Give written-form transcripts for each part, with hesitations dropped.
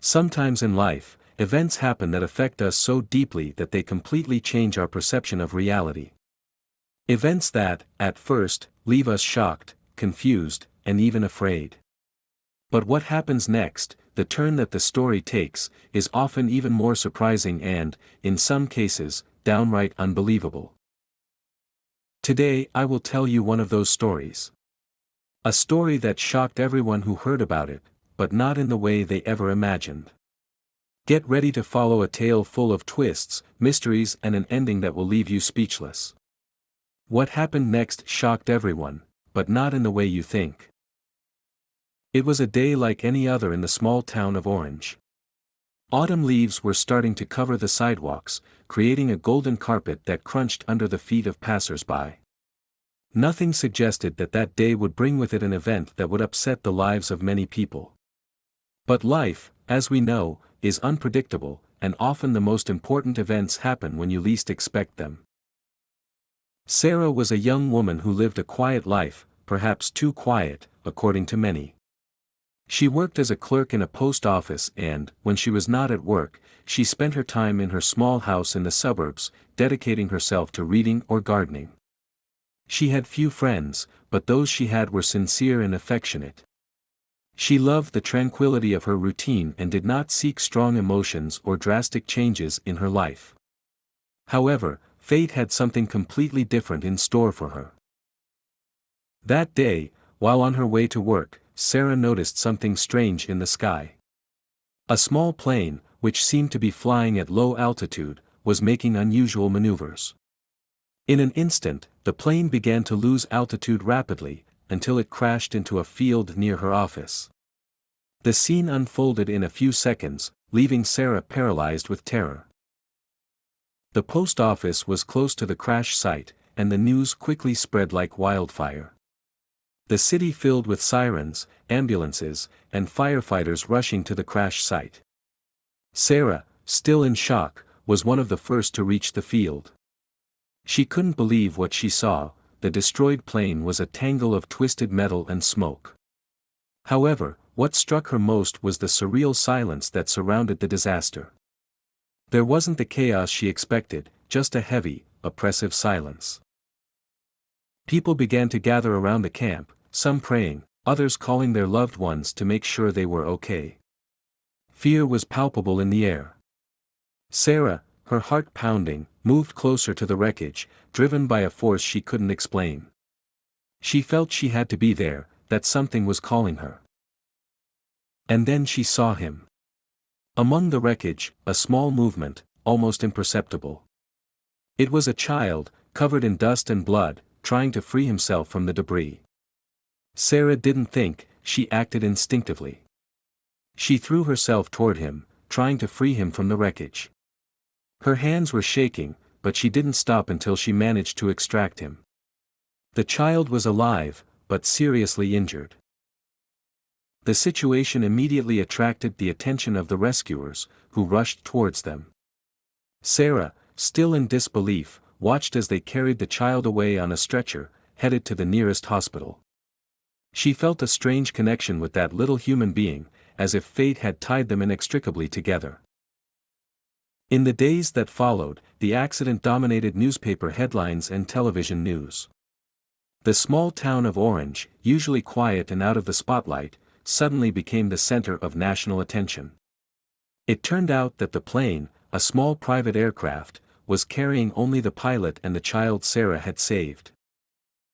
Sometimes in life, events happen that affect us so deeply that they completely change our perception of reality. Events that, at first, leave us shocked, confused, and even afraid. But what happens next, the turn that the story takes, is often even more surprising and, in some cases, downright unbelievable. Today I will tell you one of those stories. A story that shocked everyone who heard about it, but not in the way they ever imagined. Get ready to follow a tale full of twists, mysteries, and an ending that will leave you speechless. What happened next shocked everyone, but not in the way you think. It was a day like any other in the small town of Orange. Autumn leaves were starting to cover the sidewalks, creating a golden carpet that crunched under the feet of passers-by. Nothing suggested that that day would bring with it an event that would upset the lives of many people. But life, as we know, is unpredictable, and often the most important events happen when you least expect them. Sarah was a young woman who lived a quiet life, perhaps too quiet, according to many. She worked as a clerk in a post office and, when she was not at work, she spent her time in her small house in the suburbs, dedicating herself to reading or gardening. She had few friends, but those she had were sincere and affectionate. She loved the tranquility of her routine and did not seek strong emotions or drastic changes in her life. However, fate had something completely different in store for her. That day, while on her way to work, Sarah noticed something strange in the sky. A small plane, which seemed to be flying at low altitude, was making unusual maneuvers. In an instant, the plane began to lose altitude rapidly, until it crashed into a field near her office. The scene unfolded in a few seconds, leaving Sarah paralyzed with terror. The post office was close to the crash site, and the news quickly spread like wildfire. The city filled with sirens, ambulances, and firefighters rushing to the crash site. Sarah, still in shock, was one of the first to reach the field. She couldn't believe what she saw. The destroyed plane was a tangle of twisted metal and smoke. However, what struck her most was the surreal silence that surrounded the disaster. There wasn't the chaos she expected, just a heavy, oppressive silence. People began to gather around the camp, some praying, others calling their loved ones to make sure they were okay. Fear was palpable in the air. Sarah, her heart pounding, moved closer to the wreckage, driven by a force she couldn't explain. She felt she had to be there, that something was calling her. And then she saw him. Among the wreckage, a small movement, almost imperceptible. It was a child, covered in dust and blood, trying to free himself from the debris. Sarah didn't think, she acted instinctively. She threw herself toward him, trying to free him from the wreckage. Her hands were shaking, but she didn't stop until she managed to extract him. The child was alive, but seriously injured. The situation immediately attracted the attention of the rescuers, who rushed towards them. Sarah, still in disbelief, watched as they carried the child away on a stretcher, headed to the nearest hospital. She felt a strange connection with that little human being, as if fate had tied them inextricably together. In the days that followed, the accident dominated newspaper headlines and television news. The small town of Orange, usually quiet and out of the spotlight, suddenly became the center of national attention. It turned out that the plane, a small private aircraft, was carrying only the pilot and the child Sarah had saved.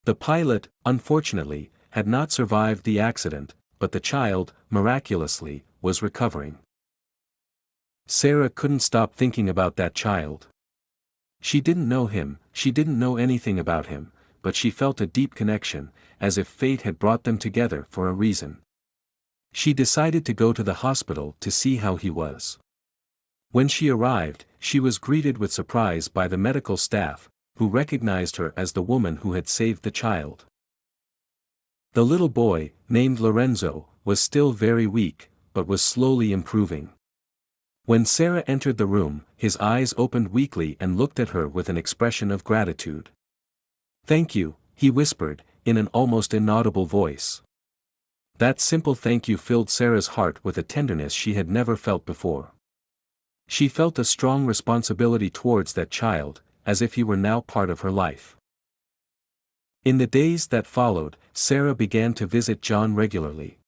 The pilot, unfortunately, had not survived the accident, but the child, miraculously, was recovering. Sarah couldn't stop thinking about that child. She didn't know him, she didn't know anything about him, but she felt a deep connection, as if fate had brought them together for a reason. She decided to go to the hospital to see how he was. When she arrived, she was greeted with surprise by the medical staff, who recognized her as the woman who had saved the child. The little boy, named Lorenzo, was still very weak, but was slowly improving. When Sarah entered the room, his eyes opened weakly and looked at her with an expression of gratitude. "Thank you," he whispered, in an almost inaudible voice. That simple thank you filled Sarah's heart with a tenderness she had never felt before. She felt a strong responsibility towards that child, as if he were now part of her life. In the days that followed, Sarah began to visit John regularly.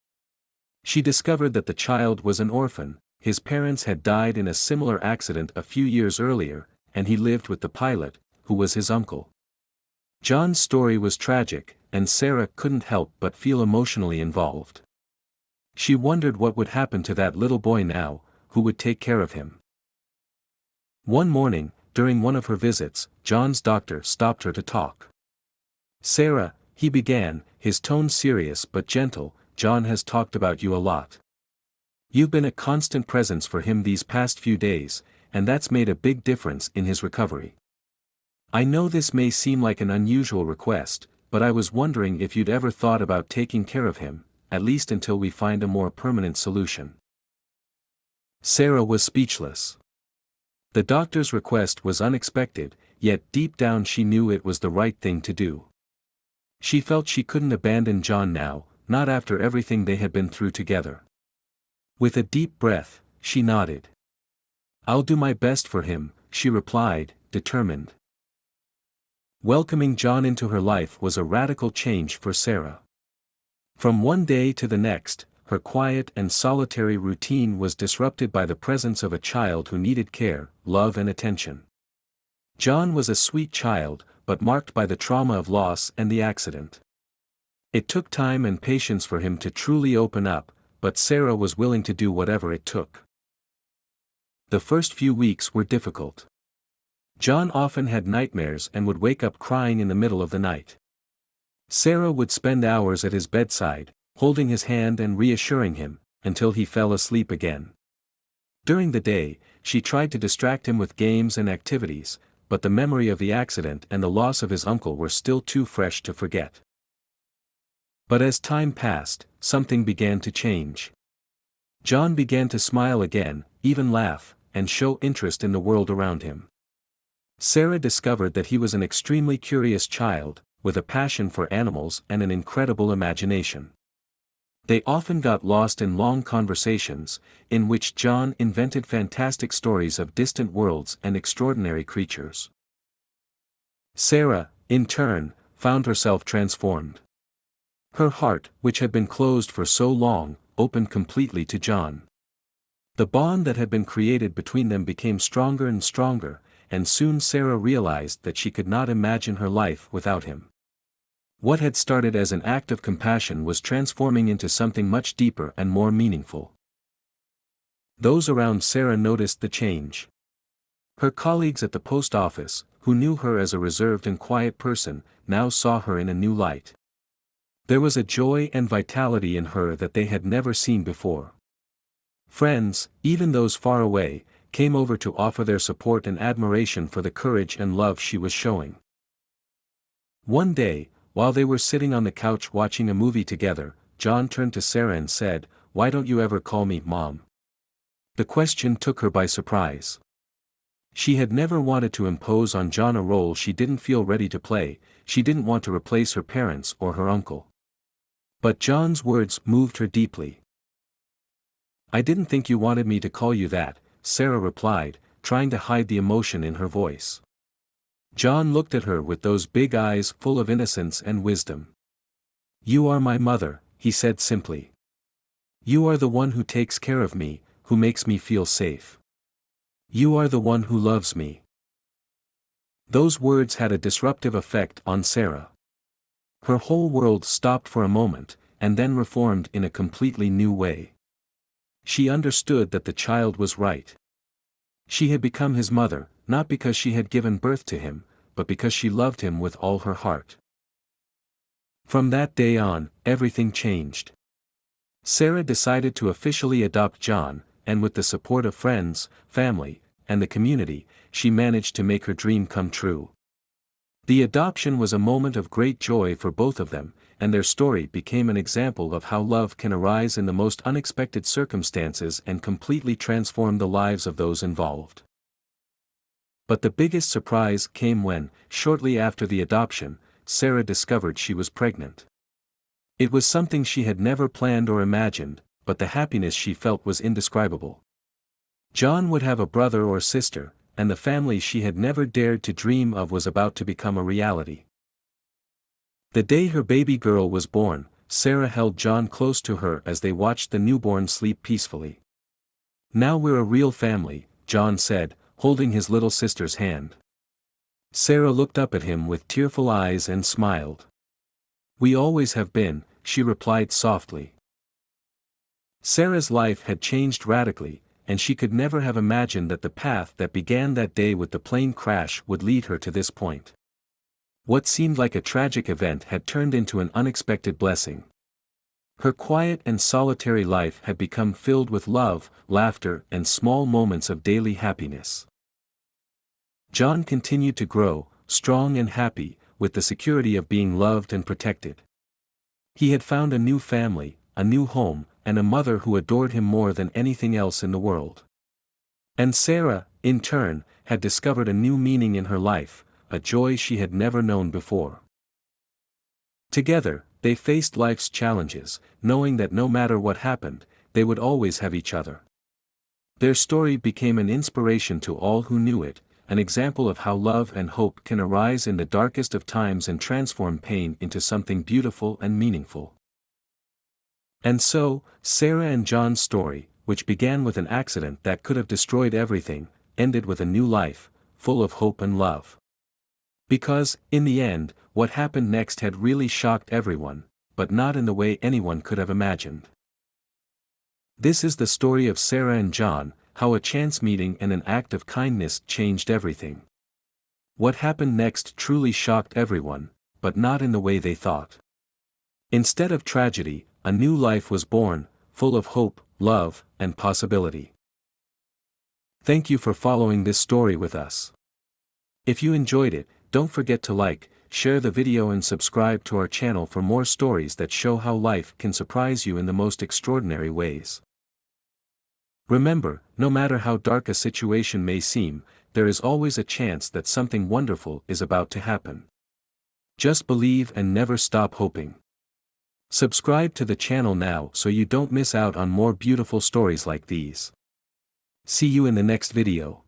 She discovered that the child was an orphan, his parents had died in a similar accident a few years earlier, and he lived with the pilot, who was his uncle. John's story was tragic, and Sarah couldn't help but feel emotionally involved. She wondered what would happen to that little boy now, who would take care of him. One morning, during one of her visits, John's doctor stopped her to talk. "Sarah," he began, his tone serious but gentle, "John has talked about you a lot. You've been a constant presence for him these past few days, and that's made a big difference in his recovery. I know this may seem like an unusual request, but I was wondering if you'd ever thought about taking care of him, at least until we find a more permanent solution." Sarah was speechless. The doctor's request was unexpected, yet deep down she knew it was the right thing to do. She felt she couldn't abandon John now, not after everything they had been through together. With a deep breath, she nodded. "I'll do my best for him," she replied, determined. Welcoming John into her life was a radical change for Sarah. From one day to the next, her quiet and solitary routine was disrupted by the presence of a child who needed care, love and attention. John was a sweet child, but marked by the trauma of loss and the accident. It took time and patience for him to truly open up, but Sarah was willing to do whatever it took. The first few weeks were difficult. John often had nightmares and would wake up crying in the middle of the night. Sarah would spend hours at his bedside, holding his hand and reassuring him, until he fell asleep again. During the day, she tried to distract him with games and activities, but the memory of the accident and the loss of his uncle were still too fresh to forget. But as time passed, something began to change. John began to smile again, even laugh, and show interest in the world around him. Sarah discovered that he was an extremely curious child, with a passion for animals and an incredible imagination. They often got lost in long conversations, in which John invented fantastic stories of distant worlds and extraordinary creatures. Sarah, in turn, found herself transformed. Her heart, which had been closed for so long, opened completely to John. The bond that had been created between them became stronger and stronger, and soon Sarah realized that she could not imagine her life without him. What had started as an act of compassion was transforming into something much deeper and more meaningful. Those around Sarah noticed the change. Her colleagues at the post office, who knew her as a reserved and quiet person, now saw her in a new light. There was a joy and vitality in her that they had never seen before. Friends, even those far away, came over to offer their support and admiration for the courage and love she was showing. One day, while they were sitting on the couch watching a movie together, John turned to Sarah and said, "Why don't you ever call me Mom?" The question took her by surprise. She had never wanted to impose on John a role she didn't feel ready to play. She didn't want to replace her parents or her uncle. But John's words moved her deeply. "I didn't think you wanted me to call you that," Sarah replied, trying to hide the emotion in her voice. John looked at her with those big eyes full of innocence and wisdom. "You are my mother," he said simply. "You are the one who takes care of me, who makes me feel safe. You are the one who loves me." Those words had a disruptive effect on Sarah. Her whole world stopped for a moment, and then reformed in a completely new way. She understood that the child was right. She had become his mother, not because she had given birth to him, but because she loved him with all her heart. From that day on, everything changed. Sarah decided to officially adopt John, and with the support of friends, family, and the community, she managed to make her dream come true. The adoption was a moment of great joy for both of them, and their story became an example of how love can arise in the most unexpected circumstances and completely transform the lives of those involved. But the biggest surprise came when, shortly after the adoption, Sarah discovered she was pregnant. It was something she had never planned or imagined, but the happiness she felt was indescribable. John would have a brother or sister, and the family she had never dared to dream of was about to become a reality. The day her baby girl was born, Sarah held John close to her as they watched the newborn sleep peacefully. "Now we're a real family," John said, holding his little sister's hand. Sarah looked up at him with tearful eyes and smiled. "We always have been," she replied softly. Sarah's life had changed radically, and she could never have imagined that the path that began that day with the plane crash would lead her to this point. What seemed like a tragic event had turned into an unexpected blessing. Her quiet and solitary life had become filled with love, laughter, and small moments of daily happiness. John continued to grow, strong and happy, with the security of being loved and protected. He had found a new family, a new home, and a mother who adored him more than anything else in the world. And Sarah, in turn, had discovered a new meaning in her life, a joy she had never known before. Together, they faced life's challenges, knowing that no matter what happened, they would always have each other. Their story became an inspiration to all who knew it, an example of how love and hope can arise in the darkest of times and transform pain into something beautiful and meaningful. And so, Sarah and John's story, which began with an accident that could have destroyed everything, ended with a new life, full of hope and love. Because, in the end, what happened next had really shocked everyone, but not in the way anyone could have imagined. This is the story of Sarah and John, how a chance meeting and an act of kindness changed everything. What happened next truly shocked everyone, but not in the way they thought. Instead of tragedy, a new life was born, full of hope, love, and possibility. Thank you for following this story with us. If you enjoyed it, don't forget to like, share the video and subscribe to our channel for more stories that show how life can surprise you in the most extraordinary ways. Remember, no matter how dark a situation may seem, there is always a chance that something wonderful is about to happen. Just believe and never stop hoping. Subscribe to the channel now so you don't miss out on more beautiful stories like these. See you in the next video.